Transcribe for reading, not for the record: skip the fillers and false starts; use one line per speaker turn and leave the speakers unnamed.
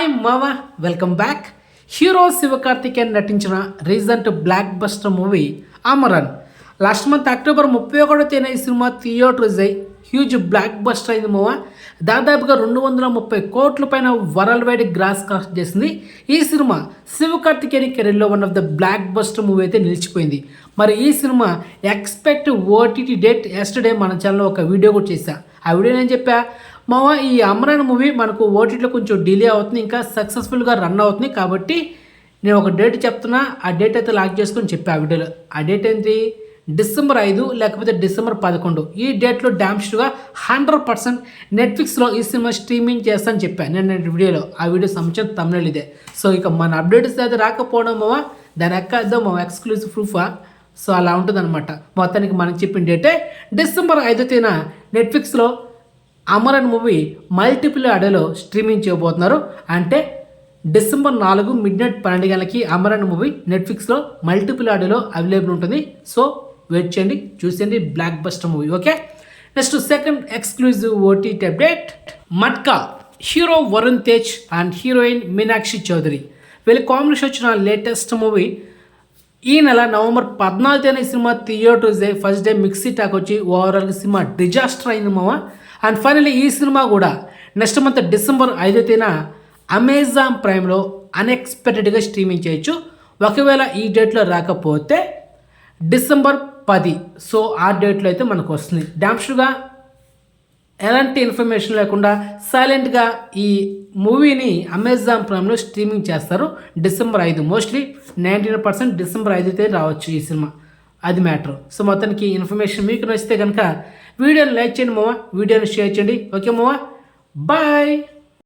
Hi మావా, welcome back. Hero Sivakarthikeyan నటించిన recent blockbuster movie Amaran. Last month October 31వ తేదీన ఈ సినిమా థియేటర్స్ అయ్యి హ్యూజ్ బ్లాక్ బస్టర్ అయింది మావా. దాదాపుగా 230 కోట్ల పైన వరల్డ్ వైడ్ గ్రాస్ కలెక్ట్ చేసింది. ఈ సినిమా శివకార్తికేయన్ కెరీర్లో one of the block buster movie అయితే నిలిచిపోయింది. మరి ఈ cinema expect OTT date yesterday మన ఛానల్లో ఒక వీడియో కూడా చేశా. ఆ వీడియో నేను చెప్పా మావా, ఈ అమరన్ మూవీ మనకు ఓటీటీలో కొంచెం డిలే అవుతుంది, ఇంకా సక్సెస్ఫుల్గా రన్ అవుతుంది. కాబట్టి నేను ఒక డేట్ చెప్తున్నా, ఆ డేట్ అయితే లాక్ చేసుకొని చెప్పా ఆ వీడియోలో. ఆ డేట్ ఏంటి? డిసెంబర్ 5 లేకపోతే డిసెంబర్ 11. ఈ డేట్లో డామ్స్డ్గా 100% నెట్ఫ్లిక్స్లో ఈ సినిమా స్ట్రీమింగ్ చేస్తానని చెప్పాను నేను వీడియోలో. ఆ వీడియో సంబంధించిన తమిళ ఇదే. సో ఇక మన అప్డేట్స్ అయితే రాకపోవడం మావా, దాని ఎక్కదో మా ఎక్స్క్లూజివ్ ప్రూఫా. సో అలా ఉంటుందన్నమాట. మొత్తానికి మనం చెప్పిన డేటే డిసెంబర్ 5వ తేదీన నెట్ఫ్లిక్స్లో అమరన్ మూవీ మల్టిపుల్ ఆడియోలో స్ట్రీమింగ్ చేయబోతున్నారు. అంటే డిసెంబర్ 4 మిడ్నైట్ 12 గంటలకి అమరన్ మూవీ నెట్ఫ్లిక్స్లో మల్టిపుల్ ఆడియోలో అవైలబుల్ ఉంటుంది. సో వెయిట్ చేయండి, చూసేయండి blockbuster movie. Okay, next second exclusive OTT update. Matka hero Varun Tej and heroine Meenakshi Chaudhary వీళ్ళ కాంబినేషన్ వచ్చిన లేటెస్ట్ మూవీ ఈ నెల నవంబర్ 14 తేదీన ఈ సినిమా theatres day first day mixie talk వచ్చి ఓవరాల్ సినిమా డిజాస్టర్ అయింది మావా. అండ్ ఫైనల్లీ ఈ సినిమా కూడా నెక్స్ట్ మంత్ డిసెంబర్ 5వ తేదీన అమెజాన్ ప్రైమ్లో అన్ఎక్స్పెక్టెడ్గా స్ట్రీమింగ్ చేయొచ్చు. ఒకవేళ ఈ డేట్లో రాకపోతే డిసెంబర్ 10, సో ఆ డేట్లో అయితే మనకు వస్తుంది. డామ్స్డ్గా ఎలాంటి ఇన్ఫర్మేషన్ లేకుండా సైలెంట్గా ఈ మూవీని అమెజాన్ ప్రైమ్లో స్ట్రీమింగ్ చేస్తారు డిసెంబర్ 5. మోస్ట్లీ 99% డిసెంబర్ 5 అయితే రావచ్చు ఈ సినిమా. అది మ్యాటర్. సో మొత్తానికి ఇన్ఫర్మేషన్ మీకు నచ్చితే కనుక వీడియోని లైక్ చేయండి మావా, వీడియోని షేర్ చేయండి. ఓకే మావా, బాయ్.